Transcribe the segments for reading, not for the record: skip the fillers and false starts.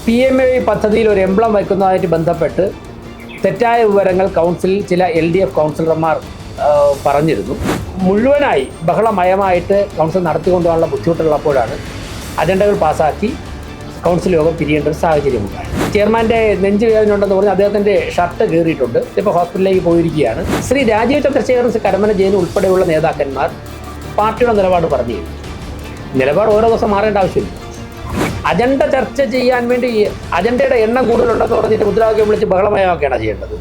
PMAY പദ്ധതിയിൽ ഒരു emblem വയ്ക്കുന്നതുമായിട്ട് ബന്ധപ്പെട്ട് തെറ്റായ വിവരങ്ങൾ കൗൺസിലിൽ ചില LDF കൗൺസിലർമാർ പറഞ്ഞിരുന്നു. മുഴുവനായി ബഹളമയമായിട്ട് കൗൺസിൽ നടത്തിക്കൊണ്ടുപോകാനുള്ള ബുദ്ധിമുട്ടുള്ളപ്പോഴാണ് അജണ്ടകൾ പാസ്സാക്കി കൗൺസിൽ യോഗം പിരിയേണ്ട ഒരു സാഹചര്യമുണ്ടായി. ചെയർമാൻ്റെ നെഞ്ച് വേദന ഉണ്ടെന്ന് പറഞ്ഞ് അദ്ദേഹത്തിൻ്റെ ഷർട്ട് കീറിയിട്ടുണ്ട്. ഇപ്പോൾ ഹോസ്പിറ്റലിലേക്ക് പോയിരിക്കുകയാണ്. ശ്രീ രാജീവ് ചന്ദ്രശേഖരൻ, കരമന ജയൻ ഉൾപ്പെടെയുള്ള നേതാക്കന്മാർ പാർട്ടിയുടെ നിലപാട് പറഞ്ഞു. നിലപാട് ഓരോ ദിവസം മാറേണ്ട ആവശ്യമില്ല. അജണ്ട ചർച്ച ചെയ്യാൻ വേണ്ടി അജണ്ടയുടെ എണ്ണം കൂടുതലുണ്ടെന്ന് പറഞ്ഞിട്ട് മുദ്രാവാക്യം വിളിച്ച് ബഹളമയമാക്കുകയാണ് ചെയ്യേണ്ടത്.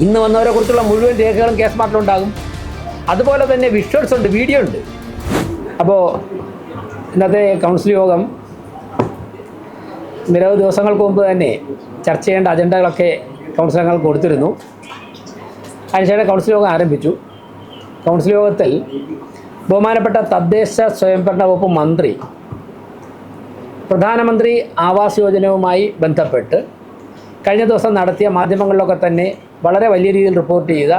ഇന്ന് വന്നവരെ കുറിച്ചുള്ള മുഴുവൻ രേഖകളും കേസ് മാർട്ടിലുണ്ടാകും. അതുപോലെ തന്നെ വിഷ്വൽസ് ഉണ്ട്, വീഡിയോ ഉണ്ട്. അപ്പോൾ ഇന്നത്തെ കൗൺസിൽ യോഗം നിരവധി ദിവസങ്ങൾക്ക് മുമ്പ് തന്നെ ചർച്ച ചെയ്യേണ്ട അജണ്ടകളൊക്കെ കൗൺസിലംഗങ്ങൾ കൊടുത്തിരുന്നു. അതിനുശേഷം കൗൺസിൽ യോഗം ആരംഭിച്ചു. കൗൺസിൽ യോഗത്തിൽ ബഹുമാനപ്പെട്ട തദ്ദേശ സ്വയംഭരണ വകുപ്പ് മന്ത്രി പ്രധാനമന്ത്രി ആവാസ് യോജനയുമായി ബന്ധപ്പെട്ട് കഴിഞ്ഞ ദിവസം നടത്തിയ മാധ്യമങ്ങളിലൊക്കെ തന്നെ വളരെ വലിയ രീതിയിൽ റിപ്പോർട്ട് ചെയ്ത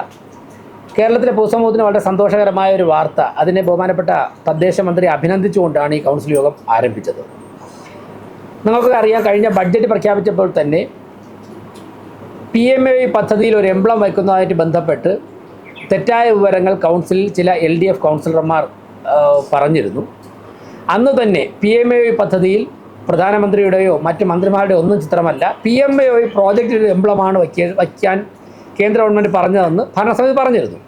കേരളത്തിലെ പൊതുസമൂഹത്തിന് വളരെ സന്തോഷകരമായ ഒരു വാർത്ത, അതിനെ ബഹുമാനപ്പെട്ട തദ്ദേശ മന്ത്രി അഭിനന്ദിച്ചുകൊണ്ടാണ് ഈ കൗൺസിൽ യോഗം ആരംഭിച്ചത്. നിങ്ങൾക്ക് അറിയാം, കഴിഞ്ഞ ബഡ്ജറ്റ് പ്രഖ്യാപിച്ചപ്പോൾ തന്നെ PMAY പദ്ധതിയിൽ ഒരു എംബ്ലം വയ്ക്കുന്നതുമായിട്ട് ബന്ധപ്പെട്ട് തെറ്റായ വിവരങ്ങൾ കൗൺസിലിൽ ചില LDF കൗൺസിലർമാർ പറഞ്ഞിരുന്നു. അന്ന് തന്നെ PMAY പദ്ധതിയിൽ പ്രധാനമന്ത്രിയുടെയോ മറ്റ് മന്ത്രിമാരുടെയോ ഒന്നും ചിത്രമല്ല, PMAY പ്രോജക്റ്റിൻ്റെ എംബ്ലമാണ് വയ്ക്കാൻ കേന്ദ്ര ഗവൺമെൻറ് പറഞ്ഞതെന്ന് ഭരണസമിതി പറഞ്ഞിരുന്നു.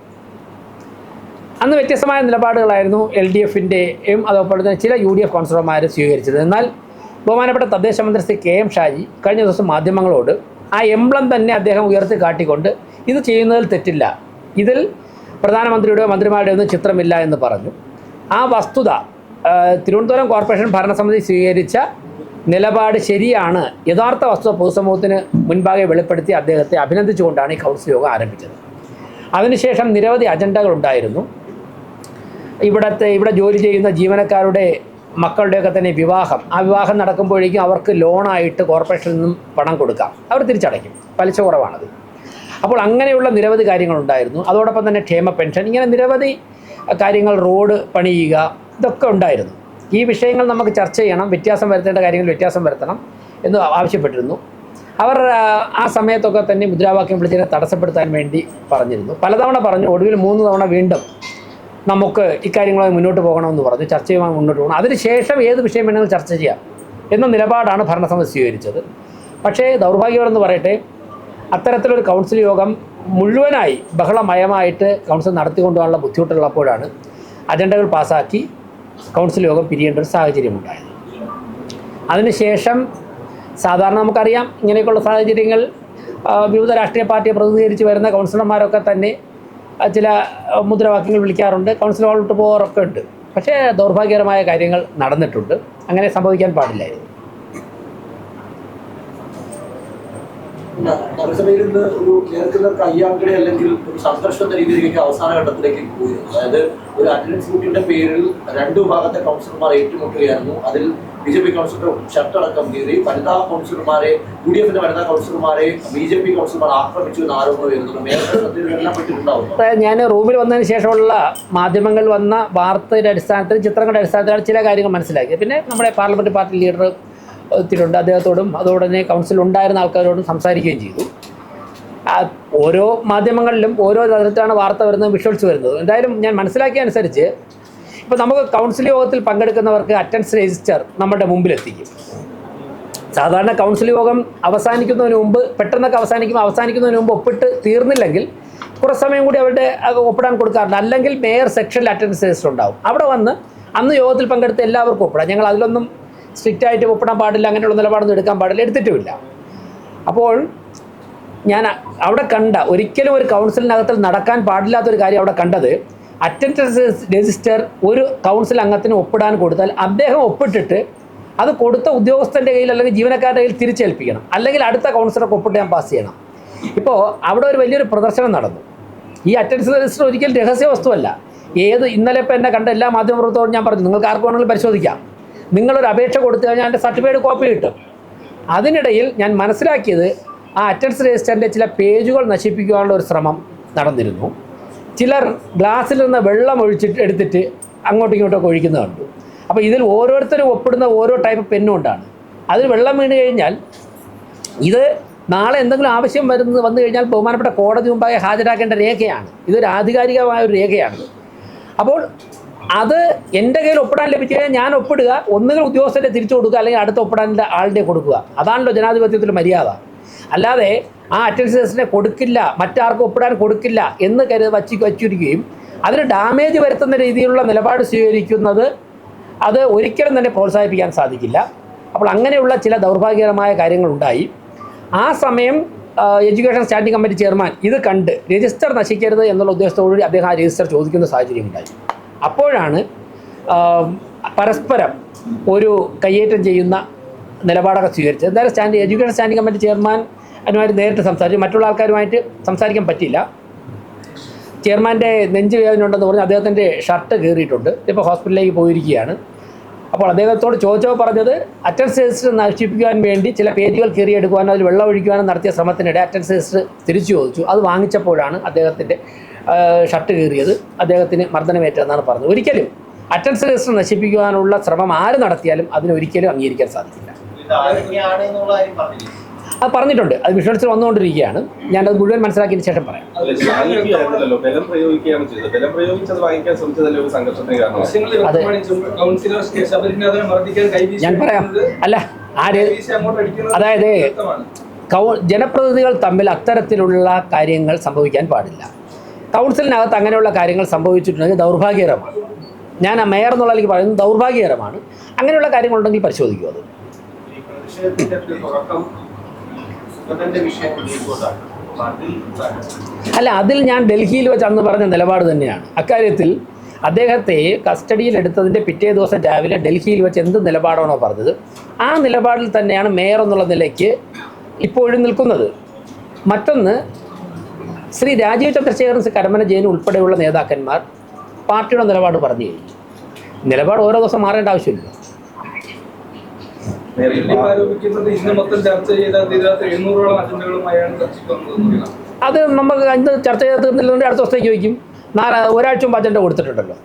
അന്ന് വ്യത്യസ്തമായ നിലപാടുകളായിരുന്നു LDFിൻ്റെയും അതുപോലെ തന്നെ ചില UDF കൗൺസിലർമാർ സ്വീകരിച്ചത്. എന്നാൽ ബഹുമാനപ്പെട്ട തദ്ദേശ മന്ത്രി ശ്രീ KM ഷാജി കഴിഞ്ഞ ദിവസം മാധ്യമങ്ങളോട് ആ എംബ്ലം തന്നെ അദ്ദേഹം ഉയർത്തി കാട്ടിക്കൊണ്ട് ഇത് ചെയ്യുന്നതിൽ തെറ്റില്ല, ഇതിൽ പ്രധാനമന്ത്രിയുടെയോ മന്ത്രിമാരുടെയോ ഒന്നും ചിത്രമില്ല എന്ന് പറഞ്ഞു. ആ വസ്തുത തിരുവനന്തപുരം കോർപ്പറേഷൻ ഭരണസമിതി സ്വീകരിച്ച നിലപാട് ശരിയാണ്, യഥാർത്ഥ വസ്തുത പൊതുസമൂഹത്തിന് മുൻപാകെ വെളിപ്പെടുത്തി അദ്ദേഹത്തെ അഭിനന്ദിച്ചുകൊണ്ടാണ് ഈ കൗൺസിൽ യോഗം ആരംഭിച്ചത്. അതിനുശേഷം നിരവധി അജണ്ടകളുണ്ടായിരുന്നു. ഇവിടെ ജോലി ചെയ്യുന്ന ജീവനക്കാരുടെ മക്കളുടെയൊക്കെ തന്നെ വിവാഹം, ആ വിവാഹം നടക്കുമ്പോഴേക്കും അവർക്ക് ലോണായിട്ട് കോർപ്പറേഷനിൽ നിന്നും പണം കൊടുക്കാം, അവർ തിരിച്ചടയ്ക്കും, പലിശ കുറവാണത്. അപ്പോൾ അങ്ങനെയുള്ള നിരവധി കാര്യങ്ങളുണ്ടായിരുന്നു. അതോടൊപ്പം തന്നെ ക്ഷേമ പെൻഷൻ, ഇങ്ങനെ നിരവധി കാര്യങ്ങൾ, റോഡ് പണിയുക, ഇതൊക്കെ ഉണ്ടായിരുന്നു. ഈ വിഷയങ്ങൾ നമുക്ക് ചർച്ച ചെയ്യണം, വ്യത്യാസം വരുത്തേണ്ട കാര്യങ്ങൾ വ്യത്യാസം വരുത്തണം എന്ന് ആവശ്യപ്പെട്ടിരുന്നു. അവർ ആ സമയത്തൊക്കെ തന്നെ മുദ്രാവാക്യം വിളിച്ചതിനെ തടസ്സപ്പെടുത്താൻ വേണ്ടി പറഞ്ഞിരുന്നു. പലതവണ പറഞ്ഞു, ഒടുവിൽ 3 തവണ വീണ്ടും നമുക്ക് ഇക്കാര്യങ്ങളുമായി മുന്നോട്ട് പോകണമെന്ന് പറഞ്ഞു, ചർച്ചയുമായി മുന്നോട്ട് പോകണം, അതിനുശേഷം ഏത് വിഷയം വേണമെങ്കിലും ചർച്ച ചെയ്യാം എന്ന നിലപാടാണ് ഭരണസമിതി സ്വീകരിച്ചത്. പക്ഷേ ദൗർഭാഗ്യമെന്ന് പറയട്ടെ, അത്തരത്തിലൊരു കൗൺസിൽ യോഗം മുഴുവനായി ബഹളമയമായിട്ട് കൗൺസിൽ നടത്തിക്കൊണ്ടുപോകാനുള്ള ബുദ്ധിമുട്ടുള്ളപ്പോഴാണ് അജണ്ടകൾ പാസ്സാക്കി കൗൺസിൽ യോഗം പിരിയേണ്ട ഒരു സാഹചര്യമുണ്ടായത്. അതിനുശേഷം സാധാരണ നമുക്കറിയാം, ഇങ്ങനെയൊക്കെയുള്ള സാഹചര്യങ്ങൾ വിവിധ രാഷ്ട്രീയ പാർട്ടിയെ പ്രതിനിധീകരിച്ച് വരുന്ന കൗൺസിലർമാരൊക്കെ തന്നെ ചില മുദ്രാവാക്യങ്ങൾ വിളിക്കാറുണ്ട്, കൗൺസിൽ ഹാളിലോട്ട് പോകാറൊക്കെ ഉണ്ട്. പക്ഷേ ദൗർഭാഗ്യകരമായ കാര്യങ്ങൾ നടന്നിട്ടുണ്ട്, അങ്ങനെ സംഭവിക്കാൻ പാടില്ലായിരുന്നു. നഗരസഭയിൽ നിന്ന് ഒരു നേർക്കുനേർക്ക് അയ്യാങ്കടെ അല്ലെങ്കിൽ ഒരു സംഘർഷം എന്ന രീതിയിലേക്ക് അവസാന ഘട്ടത്തിലേക്ക് പോയി. അതായത് ഒരു അറ്റൻഡൻസ് ബുക്കിന്റെ പേരിൽ 2 വിഭാഗത്തെ കൗൺസിലർമാർ ഏറ്റുമുട്ടുകയായിരുന്നു. അതിൽ BJP കൗൺസിലർ ഷർട്ടടക്കം കീറി വനിതാ കൗൺസിലർമാരെ, UDFിന്റെ വനിതാ കൗൺസിലർമാരെ BJP കൗൺസിലർമാർ ആക്രമിച്ചു എന്ന് ആരോപണം വരുന്നുണ്ട്. മേഖലയെല്ലാം പറ്റിയിട്ടുണ്ടാവുന്നു. ഞാൻ റൂമിൽ വന്നതിന് ശേഷമുള്ള മാധ്യമങ്ങളിൽ വന്ന വാർത്തയുടെ അടിസ്ഥാനത്തിൽ, ചിത്രങ്ങളുടെ അടിസ്ഥാനത്തിലാണ് ചില കാര്യങ്ങൾ മനസ്സിലാക്കിയത്. പിന്നെ നമ്മുടെ പാർലമെൻറ്റ് പാർട്ടി ലീഡർ ഒത്തിരിയുണ്ട്, അദ്ദേഹത്തോടും അതോടെ തന്നെ കൗൺസിലിൽ ഉണ്ടായിരുന്ന ആൾക്കാരോടും സംസാരിക്കുകയും ചെയ്തു. ഓരോ മാധ്യമങ്ങളിലും ഓരോ തരത്തിലാണ് വാർത്ത വരുന്നത്, വിഷ്വൽസ് വരുന്നത്. എന്തായാലും ഞാൻ മനസ്സിലാക്കിയ അനുസരിച്ച് ഇപ്പോൾ നമുക്ക് കൗൺസിൽ യോഗത്തിൽ പങ്കെടുക്കുന്നവർക്ക് അറ്റൻഡൻസ് രജിസ്റ്റർ നമ്മുടെ മുമ്പിലെത്തിക്കും. സാധാരണ കൗൺസിൽ യോഗം അവസാനിക്കുന്നതിന് മുമ്പ്, പെട്ടെന്നൊക്കെ അവസാനിക്കുന്നതിന് മുമ്പ് ഒപ്പിട്ട് തീർന്നില്ലെങ്കിൽ കുറച്ച് സമയം കൂടി അവരുടെ ഒപ്പിടാൻ കൊടുക്കാറുണ്ട്. അല്ലെങ്കിൽ മേയർ സെക്ഷനിൽ അറ്റൻഡൻസ് രജിസ്റ്റർ ഉണ്ടാവും. അവിടെ വന്ന് അന്ന് യോഗത്തിൽ പങ്കെടുത്ത എല്ലാവർക്കും ഒപ്പിടാം. ഞങ്ങൾ അതിലൊന്നും സ്ട്രിക്റ്റായിട്ട് ഒപ്പിടാൻ പാടില്ല, അങ്ങനെയുള്ള നിലപാടൊന്നും എടുക്കാൻ പാടില്ല, എടുത്തിട്ടുമില്ല. അപ്പോൾ ഞാൻ അവിടെ കണ്ട, ഒരിക്കലും ഒരു കൗൺസിലിനകത്തിൽ നടക്കാൻ പാടില്ലാത്തൊരു കാര്യം അവിടെ കണ്ടത്, അറ്റൻഡൻസ് രജിസ്റ്റർ ഒരു കൗൺസിൽ അംഗത്തിന് ഒപ്പിടാൻ കൊടുത്താൽ അദ്ദേഹം ഒപ്പിട്ടിട്ട് അത് കൊടുത്ത ഉദ്യോഗസ്ഥൻ്റെ കയ്യിൽ അല്ലെങ്കിൽ ജീവനക്കാരുടെ കയ്യിൽ തിരിച്ചേൽപ്പിക്കണം, അല്ലെങ്കിൽ അടുത്ത കൗൺസിലർക്ക് ഒപ്പിട്ട് ഞാൻ പാസ് ചെയ്യണം. ഇപ്പോൾ അവിടെ ഒരു വലിയൊരു പ്രദർശനം നടന്നു. ഈ അറ്റൻഡൻസ് രജിസ്റ്റർ ഒരിക്കലും രഹസ്യ വസ്തുവല്ല. ഇന്നലെ ഇപ്പോൾ എന്നെ കണ്ട എല്ലാ മാധ്യമപ്രവർത്തകരോടും ഞാൻ പറഞ്ഞു, നിങ്ങൾക്ക് ആർക്ക് വേണമെങ്കിലും പരിശോധിക്കാം, നിങ്ങളൊരു അപേക്ഷ കൊടുത്തു കഴിഞ്ഞാൽ എൻ്റെ സർട്ടിഫിക്കറ്റ് കോപ്പി കിട്ടും. അതിനിടയിൽ ഞാൻ മനസ്സിലാക്കിയത്, ആ അറ്റൻഡൻസ് രജിസ്റ്ററിൻ്റെ ചില പേജുകൾ നശിപ്പിക്കാനുള്ള ഒരു ശ്രമം നടന്നിരുന്നു. ചിലർ ഗ്ലാസ്സിൽ നിന്ന് വെള്ളം എടുത്തിട്ട് അങ്ങോട്ടും ഇങ്ങോട്ടൊക്കെ ഒഴിക്കുന്നത് കണ്ടു. അപ്പോൾ ഇതിൽ ഓരോരുത്തരും ഒപ്പിടുന്ന ഓരോ ടൈപ്പ് പെന്നും കൊണ്ടാണ്. അതിൽ വെള്ളം വീണ് കഴിഞ്ഞാൽ ഇത് നാളെ എന്തെങ്കിലും ആവശ്യം വന്നു കഴിഞ്ഞാൽ ബഹുമാനപ്പെട്ട കോടതി മുമ്പാകെ ഹാജരാക്കേണ്ട രേഖയാണ്. ഇതൊരു ആധികാരികമായ ഒരു രേഖയാണ്. അപ്പോൾ അത് എൻ്റെ കയ്യിൽ ഒപ്പിടാൻ ലഭിച്ചു കഴിഞ്ഞാൽ ഞാൻ ഒപ്പിടുക, ഒന്നുകിൽ ഉദ്യോഗസ്ഥരെ തിരിച്ചു കൊടുക്കുക, അല്ലെങ്കിൽ അടുത്ത ഒപ്പിടാൻ്റെ ആളുടെ കൊടുക്കുക. അതാണല്ലോ ജനാധിപത്യത്തിൽ മര്യാദ. അല്ലാതെ ആ അറ്റൻഡൻസിനെ കൊടുക്കില്ല, മറ്റാർക്കും ഒപ്പിടാൻ കൊടുക്കില്ല എന്ന് വച്ചിരിക്കുകയും അതിന് ഡാമേജ് വരുത്തുന്ന രീതിയിലുള്ള നിലപാട് സ്വീകരിക്കുന്നത് അത് ഒരിക്കലും തന്നെ പ്രോത്സാഹിപ്പിക്കാൻ സാധിക്കില്ല. അപ്പോൾ അങ്ങനെയുള്ള ചില ദൗർഭാഗ്യകരമായ കാര്യങ്ങളുണ്ടായി. ആ സമയം എഡ്യൂക്കേഷൻ സ്റ്റാൻഡിംഗ് കമ്മിറ്റി ചെയർമാൻ ഇത് കണ്ട് രജിസ്റ്റർ നശിക്കരുത് എന്നുള്ള ഉദ്ദേശത്തോടുകൂടി അദ്ദേഹം ആ രജിസ്റ്റർ ചോദിക്കുന്ന സാഹചര്യം ഉണ്ടായി. അപ്പോഴാണ് പരസ്പരം ഒരു കയ്യേറ്റം ചെയ്യുന്ന നിലപാടൊക്കെ സ്വീകരിച്ചത്. എന്തായാലും എഡ്യൂക്കേഷൻ സ്റ്റാൻഡിംഗ് കമ്മിറ്റി ചെയർമാൻ അതിനുമായിട്ട് നേരിട്ട് സംസാരിച്ചു. മറ്റുള്ള ആൾക്കാരുമായിട്ട് സംസാരിക്കാൻ പറ്റില്ല. ചെയർമാൻ്റെ നെഞ്ച് വേദന ഉണ്ടെന്ന് പറഞ്ഞ് അദ്ദേഹത്തിൻ്റെ ഷർട്ട് കീറിയിട്ടുണ്ട്. ഇപ്പോൾ ഹോസ്പിറ്റലിലേക്ക് പോയിരിക്കുകയാണ്. അപ്പോൾ അദ്ദേഹത്തോട് ചോദിച്ചപ്പോൾ പറഞ്ഞത് അറ്റൻഡൻസ് രജിസ്റ്റർ നശിപ്പിക്കുവാൻ വേണ്ടി ചില പേജുകൾ കീറിയെടുക്കുവാനും അതിൽ വെള്ളം ഒഴിക്കുവാനും നടത്തിയ ശ്രമത്തിനിടെ അറ്റൻഡൻസ് രജിസ്റ്റർ തിരിച്ചു ചോദിച്ചു. അത് വാങ്ങിച്ചപ്പോഴാണ് അദ്ദേഹത്തിൻ്റെ ഷർട്ട് കീറിയത്, അദ്ദേഹത്തിന് മർദ്ദനമേറ്റതെന്നാണ് പറഞ്ഞത്. ഒരിക്കലും അറ്റൻഡൻസ് രജിസ്റ്റർ നശിപ്പിക്കുവാനുള്ള ശ്രമം ആര് നടത്തിയാലും അതിനൊരിക്കലും അംഗീകരിക്കാൻ സാധിക്കില്ല. അത് പറഞ്ഞിട്ടുണ്ട്. അത് വിഷ്വൽസിൽ വന്നുകൊണ്ടിരിക്കുകയാണ്. ഞാനത് മുഴുവൻ മനസ്സിലാക്കിയതിന് ശേഷം പറയാം. ഞാൻ പറയാം. അല്ല അതായത് ജനപ്രതിനിധികൾ തമ്മിൽ അത്തരത്തിലുള്ള കാര്യങ്ങൾ സംഭവിക്കാൻ പാടില്ല. കൗൺസിലിനകത്ത് അങ്ങനെയുള്ള കാര്യങ്ങൾ സംഭവിച്ചിട്ടുണ്ടെങ്കിൽ ദൗർഭാഗ്യകരമാണ്. ഞാൻ ആ മേയർ എന്നുള്ള എനിക്ക് പറയുന്നത് ദൗർഭാഗ്യകരമാണ്. അങ്ങനെയുള്ള കാര്യങ്ങളുണ്ടെങ്കിൽ പരിശോധിക്കും. അത് അല്ല, അതിൽ ഞാൻ ഡൽഹിയിൽ വെച്ച് അന്ന് പറഞ്ഞ നിലപാട് തന്നെയാണ്. അക്കാര്യത്തിൽ അദ്ദേഹത്തെ കസ്റ്റഡിയിൽ എടുത്തതിൻ്റെ പിറ്റേ ദിവസം രാവിലെ ഡൽഹിയിൽ വെച്ച് എന്ത് നിലപാടാണോ പറഞ്ഞത് ആ നിലപാടിൽ തന്നെയാണ് മേയർ എന്നുള്ള നിലയ്ക്ക് ഇപ്പോഴും നിൽക്കുന്നത്. മറ്റൊന്ന്, ശ്രീ രാജീവ് ചന്ദ്രശേഖരൻ, കരമന ജയൻ ഉൾപ്പെടെയുള്ള നേതാക്കന്മാർ പാർട്ടിയുടെ നിലപാട് പറഞ്ഞു കഴിഞ്ഞു. നിലപാട് ഓരോ ദിവസം മാറേണ്ട ആവശ്യമില്ല. അത് നമുക്ക് ഇന്ന് ചർച്ച ചെയ്ത് തീർന്നില്ലെങ്കിൽ അടുത്ത ദിവസത്തേക്ക് വയ്ക്കും. ഒരാഴ്ച മുമ്പ് അജണ്ട കൊടുത്തിട്ടുണ്ടല്ലോ.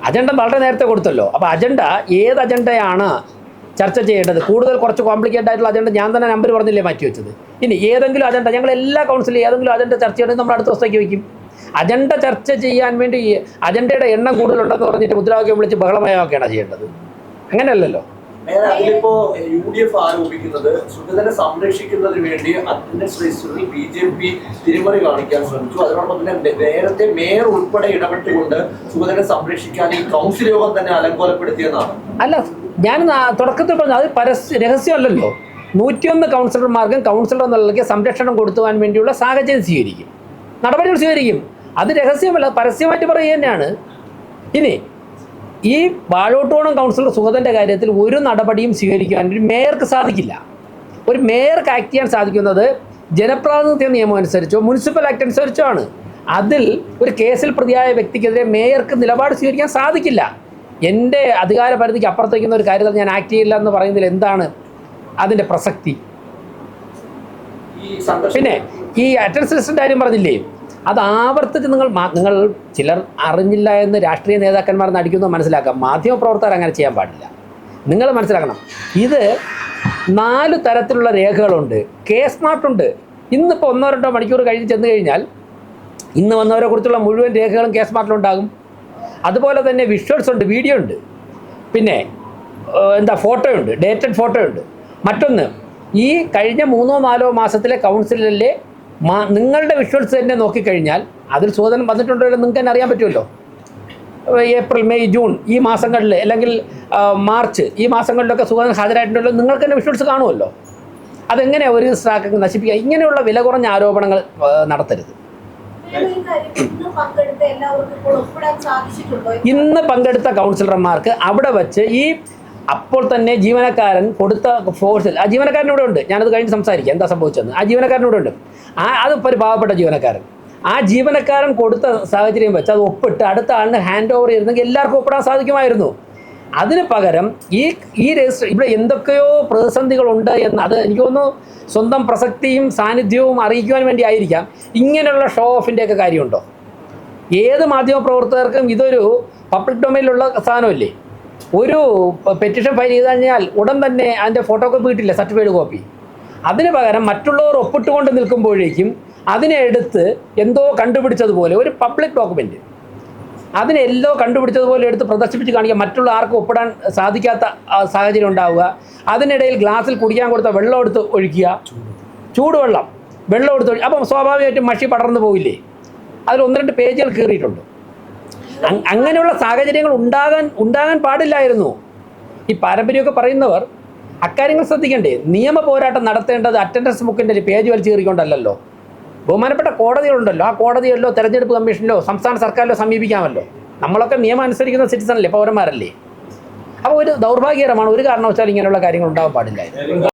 അജണ്ട വളരെ നേരത്തെ കൊടുത്തല്ലോ. അപ്പോൾ അജണ്ട ഏത് അജണ്ടയാണ് ചർച്ച ചെയ്യേണ്ടത്? കൂടുതൽ കുറച്ച് കോംപ്ലിക്കേറ്റഡ് ആയിട്ടുള്ള അജണ്ട ഞാൻ തന്നെ നമ്പർ പറഞ്ഞില്ലേ മാറ്റി വെച്ചത്. ഇനി ഏതെങ്കിലും അജണ്ട ഞങ്ങൾ എല്ലാ കൗൺസിലും ഏതെങ്കിലും അജണ്ട ചർച്ച ചെയ്യണമെങ്കിൽ നമ്മൾ അടുത്ത ദിവസത്തേക്ക് വയ്ക്കും. അജണ്ട ചർച്ച ചെയ്യാൻ വേണ്ടി അജണ്ടയുടെ എണ്ണം കൂടുതലുണ്ടെന്ന് പറഞ്ഞിട്ട് മുദ്രാവാക്യം വിളിച്ച് ബഹളമയമാക്കുകയാണ് ചെയ്യേണ്ടത്. അങ്ങനെയല്ലല്ലോ. അതിലിപ്പോ UDF ആരോപിക്കുന്നത് സുഗതനെ സംരക്ഷിക്കുന്നതിന് വേണ്ടി അറ്റൻഡൻസ് രജിസ്റ്ററിൽ BJP തിരിമറി കാണിക്കാൻ ശ്രമിച്ചു. അതോടൊപ്പം തന്നെ നേരത്തെ മേയർ ഉൾപ്പെടെ ഇടപെട്ടുകൊണ്ട് സുഗതനെ സംരക്ഷിക്കാൻ ഈ കൗൺസിൽ യോഗം തന്നെ അലങ്കോലപ്പെടുത്തിയെന്നാണ്. അല്ല, ഞാൻ തുടക്കത്തിൽ പറഞ്ഞു അത് രഹസ്യമല്ലല്ലോ. 101 കൗൺസിലർമാർക്കും കൗൺസിലർ എന്നുള്ളതിലേക്ക് സംരക്ഷണം കൊടുത്തുവാൻ വേണ്ടിയുള്ള സാഹചര്യം സ്വീകരിക്കും, നടപടികൾ സ്വീകരിക്കും. അത് രഹസ്യമല്ല, പരസ്യമായിട്ട് പറയുക തന്നെയാണ്. ഇനി ഈ വാഴോട്ടോണം കൗൺസിലർ സുഗതൻ്റെ കാര്യത്തിൽ ഒരു നടപടിയും സ്വീകരിക്കാൻ ഒരു മേയർക്ക് സാധിക്കില്ല. ഒരു മേയർക്ക് ആക്ട് ചെയ്യാൻ സാധിക്കുന്നത് ജനപ്രാതിനിധ്യ നിയമം അനുസരിച്ചോ മുനിസിപ്പൽ ആക്ട് അനുസരിച്ചോ ആണ്. അതിൽ ഒരു കേസിൽ പ്രതിയായ വ്യക്തിക്കെതിരെ മേയർക്ക് നിലപാട് സ്വീകരിക്കാൻ സാധിക്കില്ല. എൻ്റെ അധികാര പരിധിക്ക് അപ്പുറത്തേക്കുന്ന ഒരു കാര്യത്തിൽ ഞാൻ ആക്ട് ചെയ്യില്ല എന്ന് പറയുന്നതിൽ എന്താണ് അതിൻ്റെ പ്രസക്തി? പിന്നെ ഈ അറ്റൻഡൻസ് രജിസ്റ്ററിൻ്റെ കാര്യം പറഞ്ഞില്ലേ, അത് ആവർത്തിച്ച് നിങ്ങൾ ചിലർ അറിഞ്ഞില്ല എന്ന് രാഷ്ട്രീയ നേതാക്കന്മാർ നടിക്കുന്നത് മനസ്സിലാക്കാം. മാധ്യമപ്രവർത്തകർ അങ്ങനെ ചെയ്യാൻ പാടില്ല. നിങ്ങൾ മനസ്സിലാക്കണം, ഇത് 4 തരത്തിലുള്ള രേഖകളുണ്ട്. കേസ്മാർട്ടുണ്ട്. ഇന്നിപ്പോൾ 1-2 മണിക്കൂർ കഴിഞ്ഞ് ചെന്ന് കഴിഞ്ഞാൽ ഇന്ന് വന്നവരെ കുറിച്ചുള്ള മുഴുവൻ രേഖകളും കേസ്മാർട്ടിലുണ്ടാകും. അതുപോലെ തന്നെ വിഷ്വൽസ് ഉണ്ട്, വീഡിയോ ഉണ്ട്, പിന്നെ ഫോട്ടോ ഉണ്ട്, ഡേറ്റഡ് ഫോട്ടോ ഉണ്ട്. മറ്റൊന്ന്, ഈ കഴിഞ്ഞ 3-4 മാസത്തിലെ കൗൺസിലിലെ നിങ്ങളുടെ വിഷ്വൽസ് തന്നെ നോക്കിക്കഴിഞ്ഞാൽ അതിൽ സുഗതൻ വന്നിട്ടുണ്ടോ നിങ്ങൾക്ക് തന്നെ അറിയാൻ പറ്റുമല്ലോ. ഏപ്രിൽ, മെയ്, ജൂൺ ഈ മാസങ്ങളിൽ, അല്ലെങ്കിൽ മാർച്ച് ഈ മാസങ്ങളിലൊക്കെ സുഗതൻ ഹാജരായിട്ടുണ്ടല്ലോ, നിങ്ങൾക്ക് തന്നെ വിഷ്വൽസ് കാണുമല്ലോ. അതെങ്ങനെയാണ് ഒരു സ്റ്റാക്ക് നശിപ്പിക്കുക? ഇങ്ങനെയുള്ള വില കുറഞ്ഞ ആരോപണങ്ങൾ നടത്തരുത്. ഇന്ന് പങ്കെടുത്ത കൗൺസിലർമാർക്ക് അവിടെ വച്ച് അപ്പോൾ തന്നെ ജീവനക്കാരൻ കൊടുത്ത ഫോഴ്സിൽ, ആ ജീവനക്കാരനൂടെ ഉണ്ട്, ഞാനത് കഴിഞ്ഞ് സംസാരിക്കാം എന്താ സംഭവിച്ചതെന്ന്. ആ ജീവനക്കാരനൂടെ ഉണ്ട്. അതിപ്പോൾ ഒരു പാവപ്പെട്ട ജീവനക്കാരൻ, ആ ജീവനക്കാരൻ കൊടുത്ത സാഹചര്യം വെച്ച് അത് ഒപ്പിട്ട് അടുത്ത ആളിന് ഹാൻഡ് ഓവർ ചെയ്തിരുന്നെങ്കിൽ എല്ലാവർക്കും ഒപ്പിടാൻ സാധിക്കുമായിരുന്നു. അതിന് പകരം ഈ രജിസ്റ്റർ ഇവിടെ എന്തൊക്കെയോ പ്രതിസന്ധികളുണ്ട് എന്ന്, അത് എനിക്ക് തോന്നുന്നു സ്വന്തം പ്രസക്തിയും സാന്നിധ്യവും അറിയിക്കുവാൻ വേണ്ടി ആയിരിക്കാം. ഇങ്ങനെയുള്ള ഷോ ഓഫിൻ്റെയൊക്കെ കാര്യമുണ്ടോ? ഏത് മാധ്യമപ്രവർത്തകർക്കും ഇതൊരു പബ്ലിക് ഡൊമൈനിലുള്ള സാധനമല്ലേ. ഒരു പെറ്റീഷൻ ഫയൽ ചെയ്ത് കഴിഞ്ഞാൽ ഉടൻ തന്നെ അതിൻ്റെ ഫോട്ടോ കോപ്പി കിട്ടില്ല, സർട്ടിഫൈഡ് കോപ്പി. അതിന് പകരം മറ്റുള്ളവർ ഒപ്പിട്ടുകൊണ്ട് നിൽക്കുമ്പോഴേക്കും അതിനെ എടുത്ത് എന്തോ കണ്ടുപിടിച്ചതുപോലെ ഒരു പബ്ലിക് ഡോക്യുമെൻ്റ് അതിനെല്ലോ കണ്ടുപിടിച്ചതുപോലെ എടുത്ത് പ്രദർശിപ്പിച്ച് കാണിക്കുക, മറ്റുള്ള ആർക്കും ഒപ്പിടാൻ സാധിക്കാത്ത സാഹചര്യം ഉണ്ടാവുക. അതിനിടയിൽ ഗ്ലാസ്സിൽ കുടിക്കാൻ കൊടുത്ത വെള്ളം എടുത്ത് ഒഴിക്കുക, ചൂടുവെള്ളം വെള്ളം എടുത്ത് ഒഴിക്കുക. അപ്പം സ്വാഭാവികമായിട്ടും മഷി പടർന്നു പോയില്ലേ? അതിൽ 1-2 പേജുകൾ കീറിയിട്ടുണ്ട്. അങ്ങനെയുള്ള സാഹചര്യങ്ങൾ ഉണ്ടാകാൻ പാടില്ലായിരുന്നു. ഈ പാരമ്പര്യമൊക്കെ പറയുന്നവർ അക്കാര്യങ്ങൾ ശ്രദ്ധിക്കണ്ടേ? നിയമ പോരാട്ടം നടത്തേണ്ടത് അറ്റൻഡൻസ് ബുക്കിൻ്റെ പേജ് വലിച്ചു കീറിക്കൊണ്ടല്ലോ. ബഹുമാനപ്പെട്ട കോടതികളുണ്ടല്ലോ, ആ കോടതികളിലോ തെരഞ്ഞെടുപ്പ് കമ്മീഷനിലോ സംസ്ഥാന സർക്കാരിലോ സമീപിക്കാമല്ലോ. നമ്മളൊക്കെ നിയമം അനുസരിക്കുന്ന സിറ്റിസണല്ലേ, പൗരന്മാരല്ലേ. അപ്പോൾ ഒരു ദൗർഭാഗ്യകരമാണ്. ഒരു കാരണവശാലും ഇങ്ങനെയുള്ള കാര്യങ്ങൾ ഉണ്ടാകാൻ പാടില്ലായിരുന്നു.